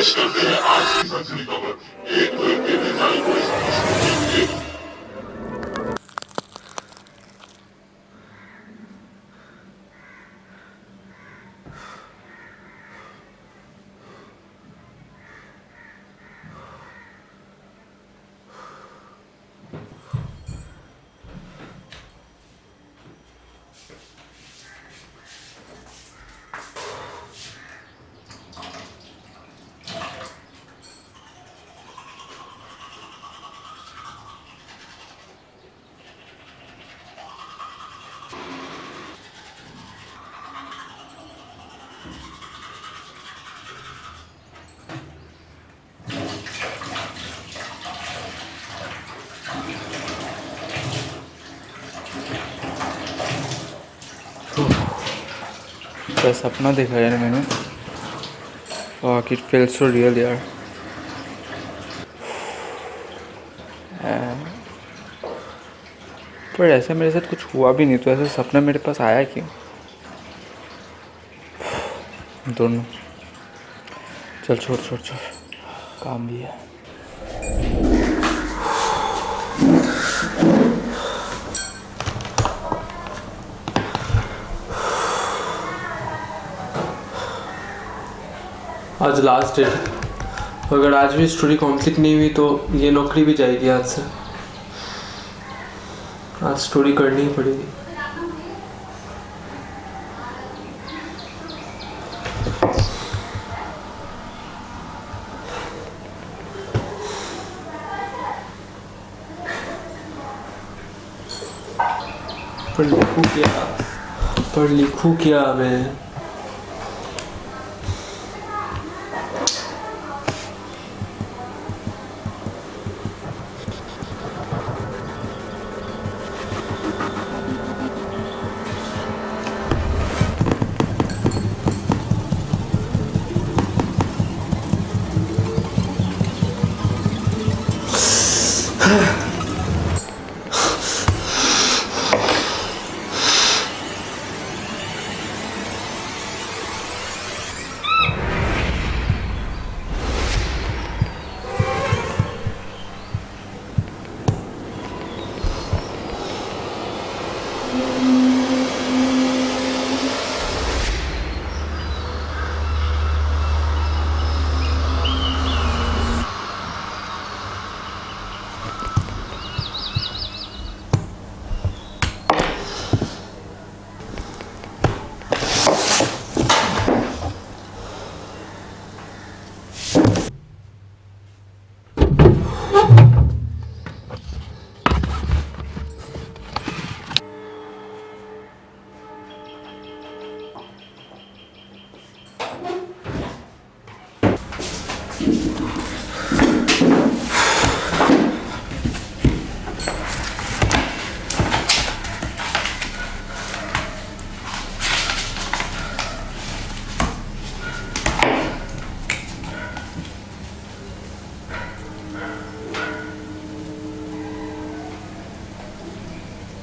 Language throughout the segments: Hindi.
पेश करते हैं आज की सनसनी खबर। एक फिल्म के डिजाइन को इस क्या सपना देखा यार मैंने। Fuck, it felt so real यार। पर ऐसा मेरे साथ कुछ हुआ भी नहीं, तो ऐसा सपना मेरे पास आया क्यों? दोनों चल छोड़ छोड़ छोड़, काम भी है। आज लास्ट डेट, अगर आज भी स्टोरी कंप्लीट नहीं हुई तो ये नौकरी भी जाएगी आज से। आज स्टोरी करनी ही पड़ेगी। पर लिखूं क्या मैं?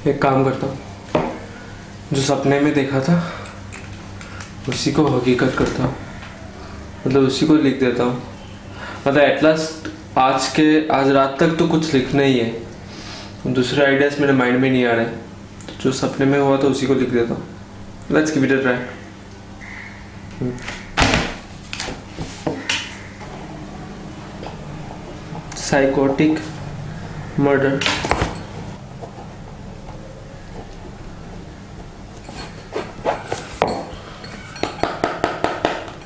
एक काम करता हूँ, जो सपने में देखा था उसी को हकीकत करता हूँ, मतलब उसी को लिख देता हूँ। मतलब एट लास्ट आज रात तक तो कुछ लिखना ही है। दूसरे आइडियाज मेरे माइंड में नहीं आ रहे, तो जो सपने में हुआ था उसी को लिख देता हूँ। Let's give it a try. Psychotic murder.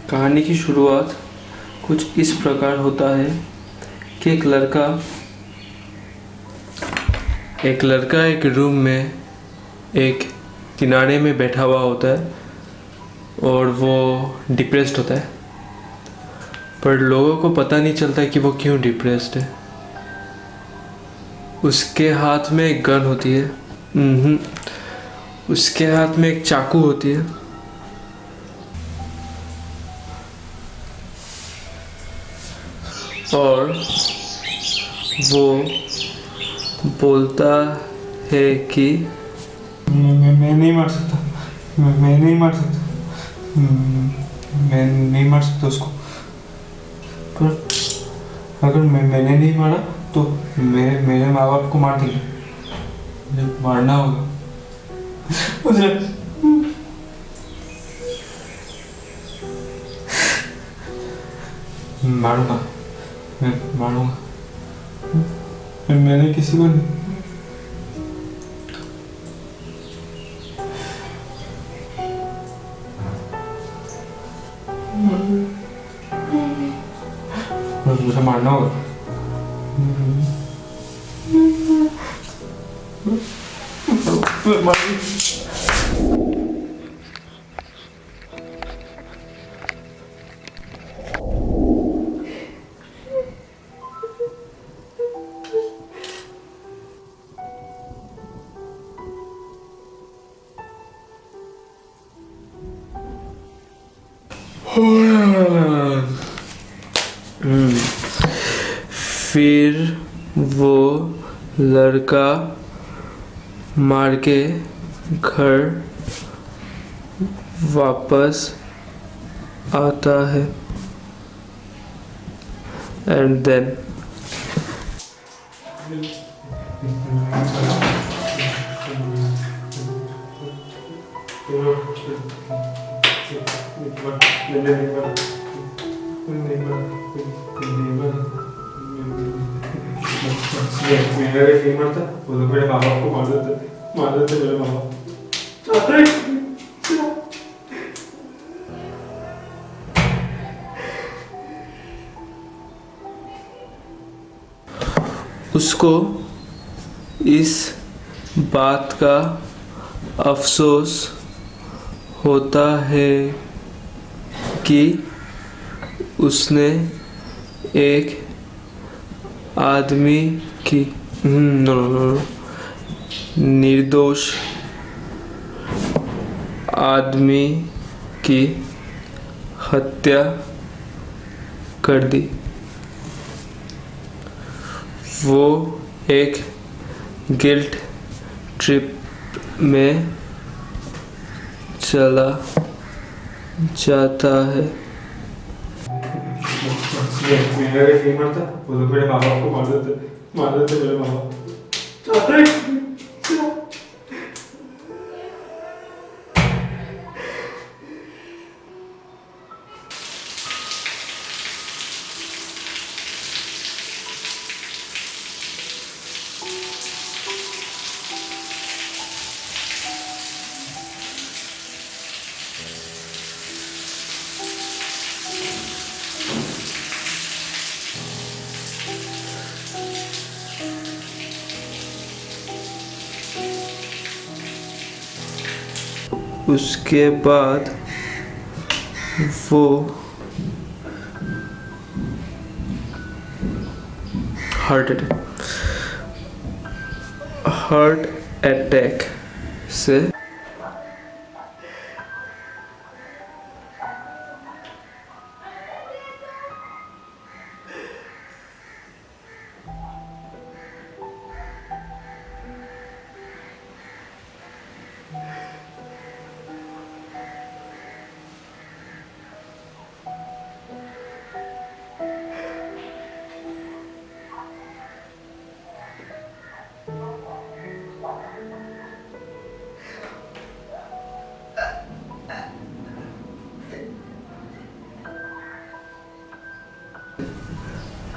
कहानी की शुरुआत कुछ इस प्रकार होता है कि एक लड़का एक रूम में एक किनारे में बैठा हुआ होता है और वो डिप्रेस्ड होता है, पर लोगों को पता नहीं चलता कि वो क्यों डिप्रेस्ड है। उसके हाथ में एक गन होती है, उसके हाथ में एक चाकू होती है और वो बोलता है कि मैं नहीं मार सकता, मैं नहीं मार सकता उसको। पर अगर मैंने नहीं मारा तो मेरे मेरे माँ बाप को मार देंगे। मुझे मारना होगा, मुझे मारूंगा, मैं मारूंगा। मैंने किसी को नहीं। मुझे मारना होगा। फिर वो लड़का मार के घर वापस आता है एंड देन नहीं मारता वो तो मेरे माँ बाप को मार देते मेरे माँ बाप। उसको इस बात का अफसोस होता है कि उसने एक आदमी की निर्दोष आदमी की हत्या कर दी। वो एक गिल्ट ट्रिप में चला जाता है। नहीं मारता वो तो मेरे माँ बाप को मार देते मेरे माँ बाप। उसके बाद वो हार्ट अटैक से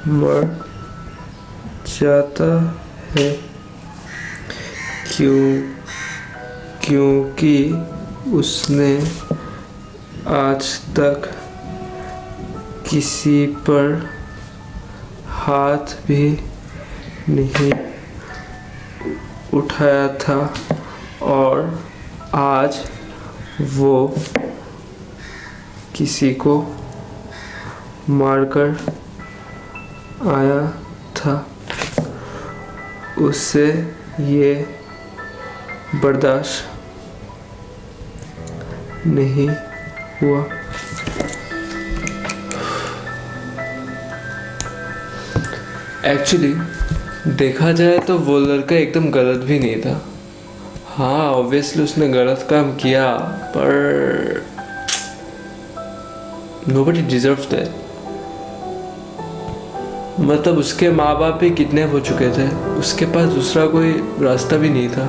मर जाता है क्योंकि उसने आज तक किसी पर हाथ भी नहीं उठाया था और आज वो किसी को मारकर आया था। उससे ये बर्दाश्त नहीं हुआ। एक्चुअली देखा जाए तो वो लड़का एकदम गलत भी नहीं था। हाँ, ऑब्वियसली उसने गलत काम किया, पर nobody deserves that. मतलब उसके माँ बाप भी किडनैप हो चुके थे, उसके पास दूसरा कोई रास्ता भी नहीं था।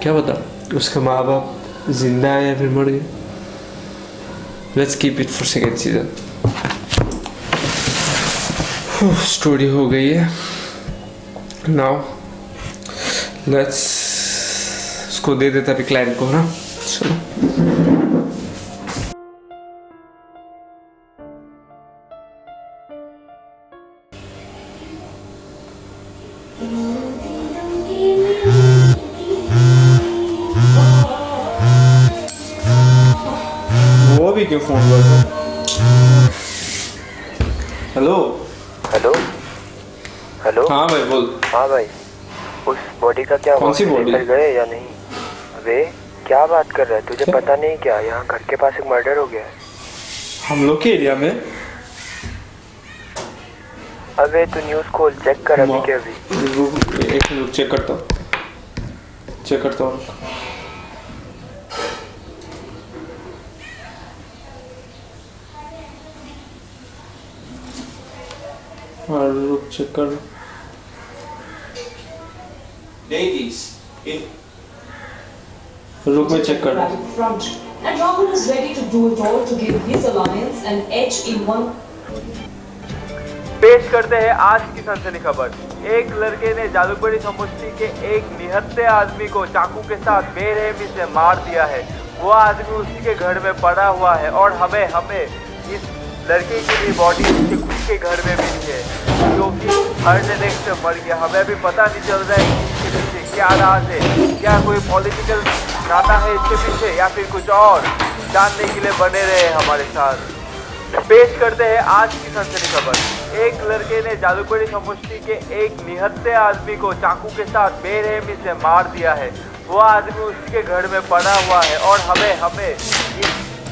क्या पता उसके माँ बाप जिंदा है या फिर मर गए। Let's keep it for second season. Story हो गई है। नाउ लेट्स उसको दे देता अभी क्लाइंट को ना। चलो वो भी क्यों फोन करता? हेलो। Hello hello. हाँ भाई बोल। हाँ भाई, उस बॉडी का क्या कौन सी हुआ? बॉडी? लेकर गए या नहीं? अबे क्या बात कर रहा है, तुझे पता नहीं क्या यहाँ घर के पास एक मर्डर हो गया है? हम लोग के एरिया में? अबे तू न्यूज़ खोल, चेक कर अभी के अभी। एक मिनट चेक करता हूँ, चेक करता हूँ। और रुक चेक कर। रुक मैं चेक कर रहा हूँ। front, and Rahul is ready to do it all to give his alliance an edge in one. पेश करते हैं आज की सनसनी खबर। एक लड़के ने जालूकबड़ी समष्टि के एक निहत्थे आदमी को चाकू के साथ बेरहमी से मार दिया है। वो आदमी उसी के घर में पड़ा हुआ है और हमें इस लड़के की भी बॉडी उसके खुद के घर में मिली है, क्योंकि हार्ट अटैक से मर गया। हमें अभी पता नहीं चल रहा है कि इसके पीछे क्या राज है, क्या कोई पॉलिटिकल नाता है इसके पीछे या फिर कुछ और। जानने के लिए बने रहे हमारे साथ। पेश करते हैं आज की सनसनी खबर। एक लड़के ने जालूकबड़ी समष्टि के एक निहत्थे आदमी को चाकू के साथ बेरहमी से मार दिया है। वो आदमी उसी के घर में पड़ा हुआ है और हमें इस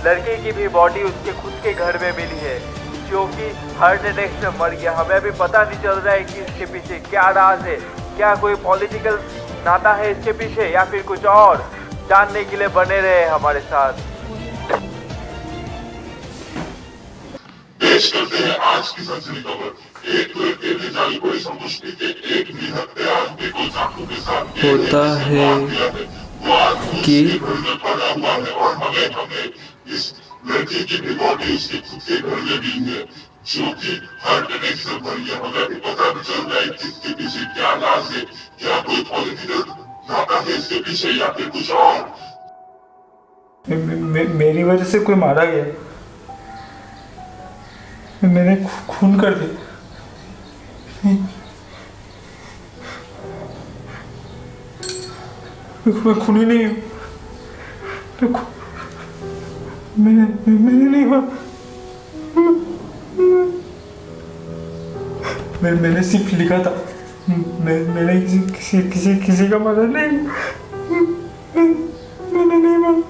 लड़के की भी बॉडी उसके खुद के घर में मिली है, क्योंकि हार्ट अटैक से मर गया। हमें अभी पता नहीं चल रहा है कि इसके पीछे क्या राज है, क्या कोई पॉलिटिकल नाता है इसके पीछे या फिर कुछ और। जानने के लिए बने रहे हमारे साथ। पेश करते हैं आज की सनसनी खबर। एक लड़के ने जालूकबड़ी समष्टि के एक निहत्थे आदमी को चाकू के साथ होता है कि घर में पड़ा हुआ है और हमें इस लड़के की भी बॉडी उसके खुद के घर में मिली है, जो कि हार्ट अटैक से मर गया। हमें भी पता नहीं चल रहा है कि इसके पीछे क्या राज है, क्या कोई पॉलिटिकल नाता है इसके पीछे या फिर कुछ और। मेरी वजह से कोई मारा गया, मैंने खून कर दिया। मैं खूनी नहीं हूँ, मैंने नहीं मारा। मैंने सिर्फ लिखा था, मैंने किसी का मारा नहीं। मैंने नहीं मारा।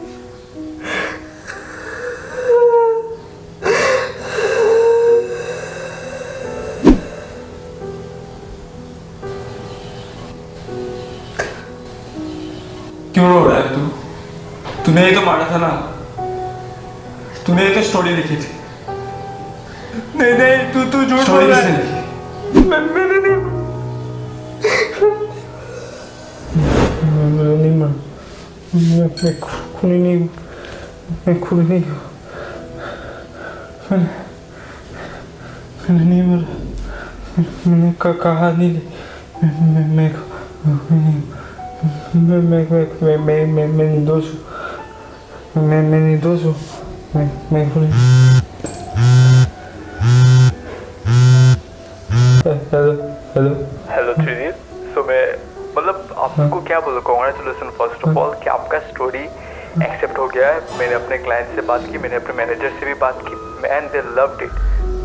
क्यों रो रहा है तू? तूने ही तो मारा था ना, तूने ही तो स्टोरी लिखी थी। नहीं तू झूठ बोल रहा है। मैंने नहीं मारा। मैं खूनी नहीं हूँ, मैं खूनी नहीं हूँ। मैंने नहीं मारा। मैंने कहा नहीं। मैं निर्दोष हूँ। मैं निर्दोष हूँ। मैं खूनी। Hello three. सो मैं मतलब आपको क्या बोलूँ, कॉन्ग्रेचुलेसन फर्स्ट ऑफ ऑल कि आपका स्टोरी एक्सेप्ट हो गया है। मैंने अपने क्लाइंट से बात की, मैंने अपने मैनेजर से भी बात की, and they loved it,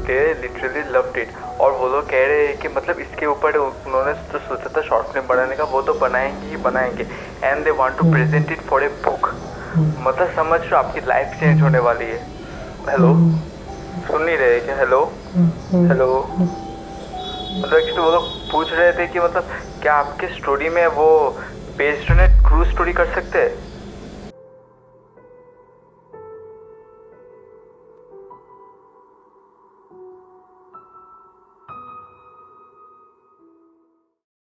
they literally loved it. और वो लोग कह रहे हैं कि मतलब इसके ऊपर उन्होंने जो सोचा था शॉर्ट फिल्म बनाने का वो तो बनाएंगे ही बनाएंगे, and they want to present it for a book. मतलब समझ रहे हो, आपकी लाइफ चेंज होने वाली है। हेलो, सुन नहीं रहे क्या? Hello hello. मतलब एक्चुअली वो लोग पूछ रहे थे कि मतलब क्या आपके स्टोरी में वो based on A true story कर सकते हैं।